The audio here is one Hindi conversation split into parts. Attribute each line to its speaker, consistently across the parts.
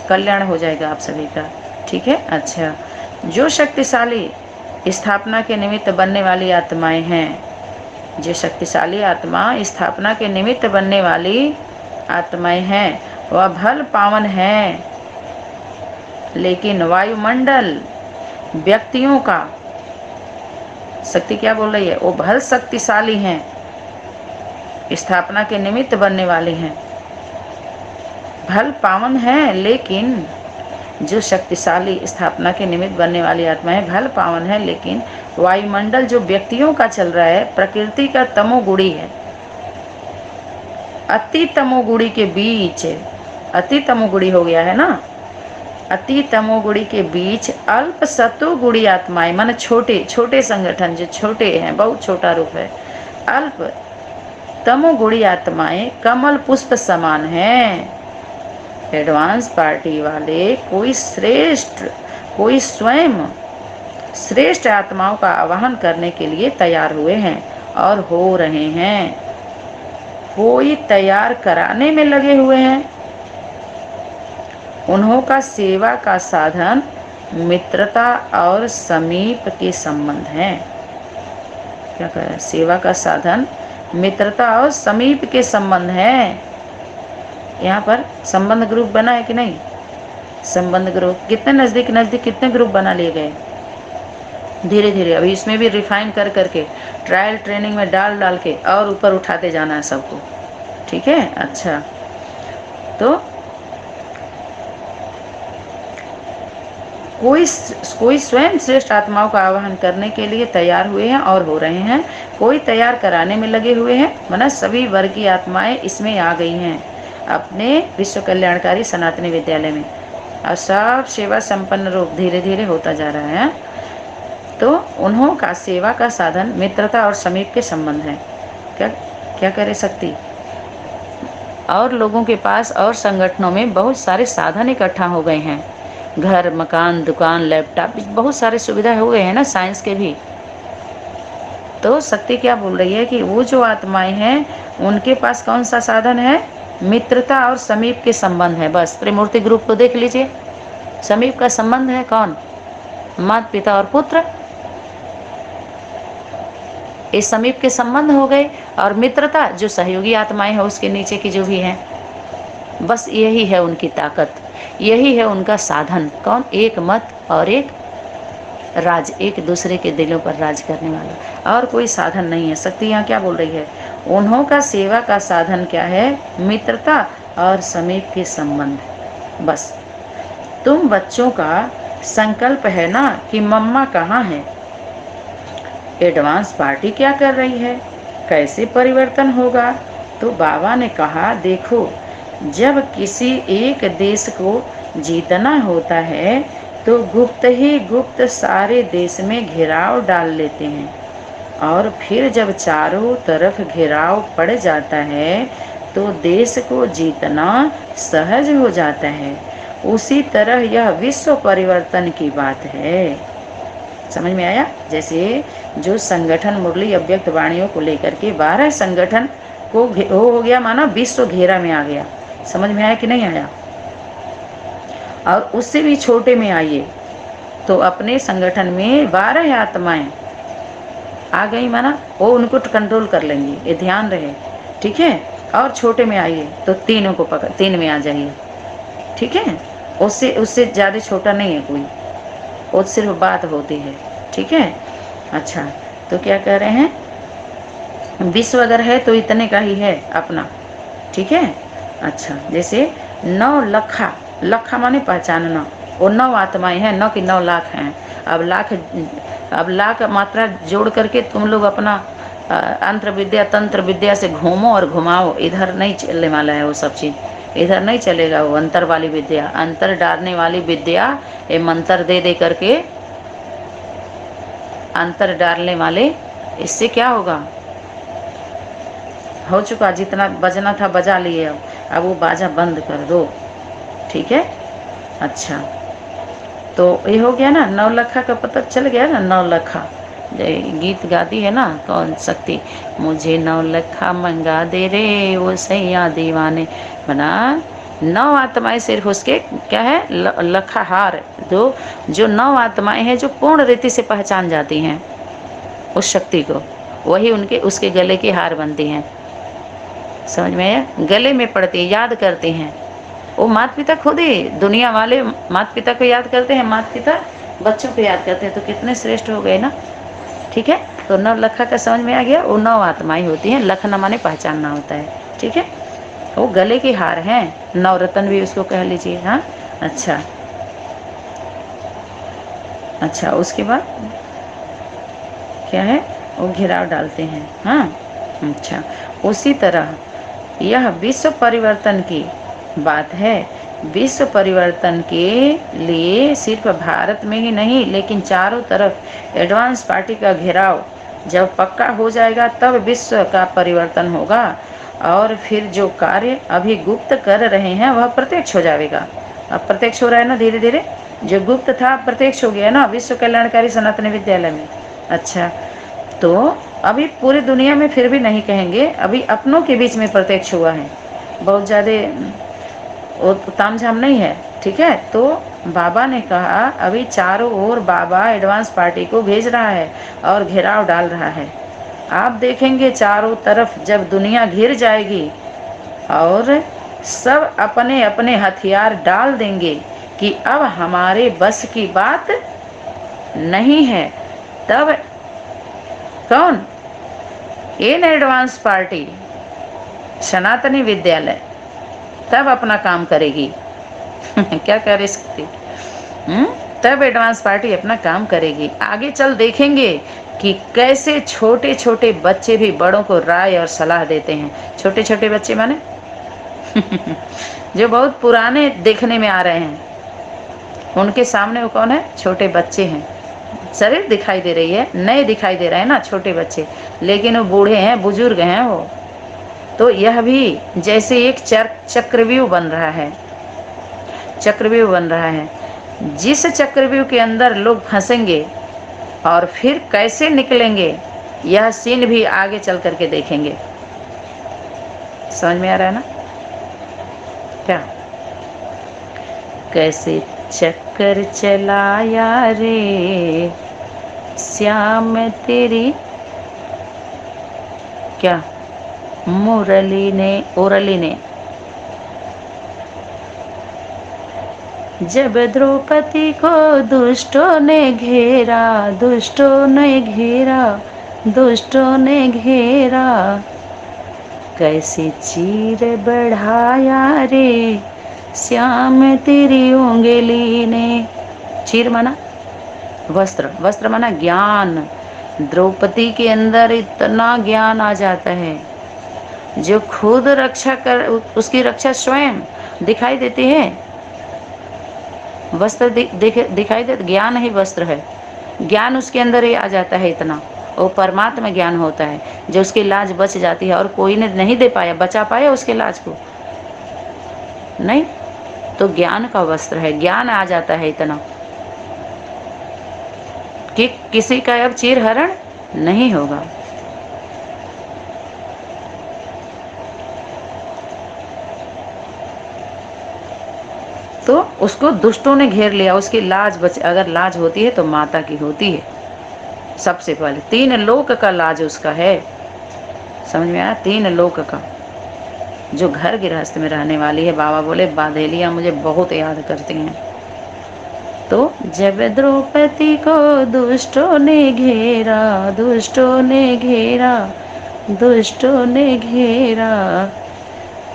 Speaker 1: कल्याण हो जाएगा आप सभी का। ठीक है। अच्छा, जो शक्तिशाली स्थापना के निमित्त बनने वाली आत्माएं हैं, जो शक्तिशाली आत्मा स्थापना के निमित्त बनने वाली आत्माएं हैं, वह भल पावन है, लेकिन वायुमंडल व्यक्तियों का शक्ति क्या बोल रही है, वो भल शक्तिशाली हैं, स्थापना के निमित्त बनने वाले हैं, भल पावन है, लेकिन जो शक्तिशाली स्थापना के निमित्त बनने वाली आत्मा है भल पावन है, लेकिन वायुमंडल जो व्यक्तियों का चल रहा है प्रकृति का तमोगुणी है। अति तमोगुणी के बीच, अति तमोगुणी हो गया है ना, अति तमोगुणी के बीच अल्प सतोगुणी आत्माएं, मन छोटे छोटे संगठन जो छोटे हैं, बहुत छोटा रूप है, अल्प तमोगुणी आत्माएं कमल पुष्प समान हैं। एडवांस पार्टी वाले कोई श्रेष्ठ, कोई स्वयं श्रेष्ठ आत्माओं का आवाहन करने के लिए तैयार हुए हैं और हो रहे हैं, कोई तैयार कराने में लगे हुए हैं। उन्हों का सेवा का साधन मित्रता और समीप के संबंध है। क्या कह रहे हैं, सेवा का साधन मित्रता और समीप के संबंध है। यहाँ पर संबंध ग्रुप बना है कि नहीं, संबंध ग्रुप कितने नज़दीक नज़दीक कितने ग्रुप बना लिए गए धीरे धीरे। अभी इसमें भी रिफाइन कर करके ट्रायल ट्रेनिंग में डाल डाल के और ऊपर उठाते जाना है सबको। ठीक है। अच्छा, तो कोई स्वयं श्रेष्ठ आत्माओं का आवाहन करने के लिए तैयार हुए हैं और हो रहे हैं, कोई तैयार कराने में लगे हुए हैं, माना सभी वर्ग की आत्माएं इसमें आ गई हैं अपने विश्व कल्याणकारी सनातनी विद्यालय में, और सब सेवा संपन्न रूप धीरे धीरे होता जा रहा है। तो उन्हों का सेवा का साधन मित्रता और समीप के संबंध है। क्या क्या करे शक्ति, और लोगों के पास और संगठनों में बहुत सारे साधन इकट्ठा हो गए हैं, घर मकान दुकान लैपटॉप बहुत सारे सुविधा हो गए हैं ना, साइंस के भी। तो शक्ति क्या बोल रही है कि वो जो आत्माएं हैं उनके पास कौन सा साधन है, मित्रता और समीप के संबंध है। बस त्रिमूर्ति ग्रुप को देख लीजिए, समीप का संबंध है कौन, माता पिता और पुत्र, इस समीप के संबंध हो गए। और मित्रता जो सहयोगी आत्माएं हैं उसके नीचे की जो भी हैं, बस यही है उनकी ताकत, यही है उनका साधन। कौन, एक मत और एक राज, एक दूसरे के दिलों पर राज करने वाला, और कोई साधन नहीं है। शक्ति यहाँ क्या बोल रही है, उन्हों का सेवा का साधन क्या है, मित्रता और समीप के संबंध। बस तुम बच्चों का संकल्प है ना कि मम्मा कहाँ है, एडवांस पार्टी क्या कर रही है, कैसे परिवर्तन होगा। तो बाबा ने कहा, देखो जब किसी एक देश को जीतना होता है तो गुप्त ही गुप्त सारे देश में घेराव डाल लेते हैं, और फिर जब चारों तरफ घेराव पड़ जाता है तो देश को जीतना सहज हो जाता है। उसी तरह यह विश्व परिवर्तन की बात है। समझ में आया। जैसे जो संगठन मुरली अव्यक्त वाणियों को लेकर के 12 संगठन को हो गया, माना विश्व घेरा में आ गया। समझ में आया कि नहीं आया। और उससे भी छोटे में आइए तो अपने संगठन में 12 आत्माएं आ गई, माना वो उनको कंट्रोल कर लेंगी, ये ध्यान रहे। ठीक है। और छोटे में आइए तो तीनों को पकड़, 3 में आ जाइए। ठीक है। उससे ज़्यादा छोटा नहीं है कोई, वो सिर्फ बात होती है। ठीक है। अच्छा, तो क्या कह रहे हैं, विश्व अगर है तो इतने का ही है अपना। ठीक है। अच्छा, जैसे 9 लखा, लखा माने पहचानना, वो 9 आत्माएं हैं, 9 की 9 लाख हैं। अब लाख मात्रा जोड़ करके तुम लोग अपना अंतर विद्या तंत्र विद्या से घूमो और घुमाओ, इधर नहीं चलने वाला है वो सब चीज़, इधर नहीं चलेगा वो अंतर वाली विद्या, अंतर डालने वाली विद्या। ये मंत्र दे दे करके अंतर डालने वाले, इससे क्या होगा, हो चुका, जितना बजना था बजा लिए, अब वो बाजा बंद कर दो। ठीक है। अच्छा, तो ये हो गया ना, 9 लखा का पता चल गया ना। 9 लखा गीत गाती है ना कौन, शक्ति, मुझे 9 लखा मंगा दे रे वो सैया दीवाने, बना 9 आत्माएं सिर्फ उसके क्या है, लखाहार, जो 9 आत्माएं हैं जो पूर्ण रीति से पहचान जाती हैं उस शक्ति को, वही उनके उसके गले की हार बनती हैं। समझ में आया? गले में पड़ती है, याद करते हैं। वो माता पिता खुद ही, दुनिया वाले माता पिता को याद करते हैं, माता पिता बच्चों को याद करते हैं, तो कितने श्रेष्ठ हो गए ना। ठीक है, तो 9 लखा का समझ में आ गया। वो 9 आत्माएं होती हैं, लखना माने पहचानना होता है। ठीक है, वो गले की हार हैं, 9 रत्न भी उसको कह लीजिए। हाँ, अच्छा, उसके बाद क्या है, वो घेराव डालते हैं। हाँ, अच्छा, उसी तरह यह विश्व परिवर्तन की बात है। विश्व परिवर्तन के लिए सिर्फ भारत में ही नहीं, लेकिन चारों तरफ एडवांस पार्टी का घेराव जब पक्का हो जाएगा, तब विश्व का परिवर्तन होगा। और फिर जो कार्य अभी गुप्त कर रहे हैं वह प्रत्यक्ष हो जाएगा। अब प्रत्यक्ष हो रहा है ना, धीरे धीरे जो गुप्त था प्रत्यक्ष हो गया ना, विश्व कल्याणकारी सनातन विद्यालय में। अच्छा, तो अभी पूरी दुनिया में फिर भी नहीं कहेंगे, अभी अपनों के बीच में प्रत्यक्ष हुआ है, बहुत ज़्यादा तामझाम नहीं है। ठीक है, तो बाबा ने कहा अभी चारों ओर बाबा एडवांस पार्टी को भेज रहा है और घेराव डाल रहा है। आप देखेंगे चारों तरफ जब दुनिया घिर जाएगी और सब अपने अपने हथियार डाल देंगे कि अब हमारे बस की बात नहीं है, तब कौन, इन एडवांस पार्टी सनातनी विद्यालय तब अपना काम करेगी। क्या कर सकती, तब एडवांस पार्टी अपना काम करेगी। आगे चल देखेंगे कि कैसे छोटे छोटे बच्चे भी बड़ों को राय और सलाह देते हैं। छोटे छोटे बच्चे माने जो बहुत पुराने देखने में आ रहे हैं, उनके सामने वो कौन है, छोटे बच्चे हैं। शरीर दिखाई दे रही है, नए दिखाई दे रहे हैं ना छोटे बच्चे, लेकिन वो बूढ़े हैं, बुजुर्ग हैं वो। तो यह भी जैसे एक चक्रव्यूह बन रहा है, चक्रव्यूह बन रहा है। जिस चक्रव्यूह के अंदर लोग फंसेंगे और फिर कैसे निकलेंगे, यह सीन भी आगे चल करके देखेंगे। समझ में आ रहा है ना? क्या, कैसे चक्कर चलाया रे श्याम तेरी, क्या मुरली ने, उरली ने, जब द्रौपदी को दुष्टों ने घेरा, दुष्टों ने घेरा, दुष्टों ने घेरा, कैसे चीर बढ़ाया रे श्याम तेरी उंगली ने। चीर माना वस्त्र, वस्त्र माना ज्ञान। द्रौपदी के अंदर इतना ज्ञान आ जाता है जो खुद रक्षा कर, उसकी रक्षा स्वयं दिखाई देती है। वस्त्र दिखाई दे, ज्ञान ही वस्त्र है। ज्ञान उसके अंदर ही आ जाता है इतना, वो परमात्मा ज्ञान होता है जो उसकी लाज बच जाती है, और कोई ने नहीं दे पाया, बचा पाया उसके लाज को नहीं, तो ज्ञान का वस्त्र है। ज्ञान आ जाता है इतना कि किसी का अब चीर हरण नहीं होगा। तो उसको दुष्टों ने घेर लिया, उसकी लाज बच, अगर लाज होती है तो माता की होती है सबसे पहले। 3 लोक का लाज उसका है। समझ में आया? 3 लोक का, जो घर गृहस्थ में रहने वाली है। बाबा बोले बाधेलियाँ मुझे बहुत याद करती हैं। तो जब द्रौपदी को दुष्टों ने घेरा, दुष्टों ने घेरा, दुष्टों ने घेरा,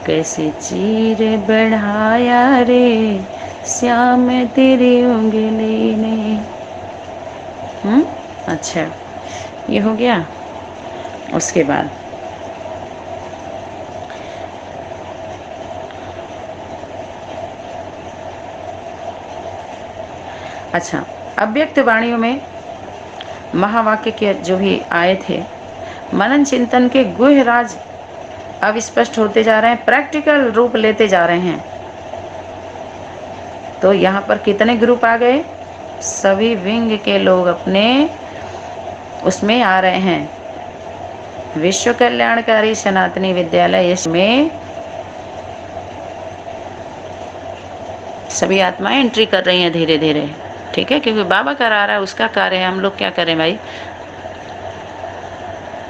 Speaker 1: कैसे चीर बढ़ाया रे श्याम तेरी उंगली ने। अच्छा, ये हो गया। उसके बाद अच्छा, अव्यक्त वाणियों में महावाक्य के जो भी आए थे, मनन चिंतन के गुह्य राज अब स्पष्ट होते जा रहे हैं, प्रैक्टिकल रूप लेते जा रहे हैं। तो यहाँ पर कितने ग्रुप आ गए, सभी विंग के लोग अपने उसमें आ रहे हैं। विश्व कल्याणकारी सनातनी विद्यालय इसमें सभी आत्माएं एंट्री कर रही हैं धीरे धीरे, ठीक है, क्योंकि बाबा करा रहा है, उसका कार्य है। हम लोग क्या करें भाई,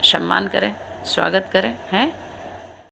Speaker 1: सम्मान करें, स्वागत करें, हैं।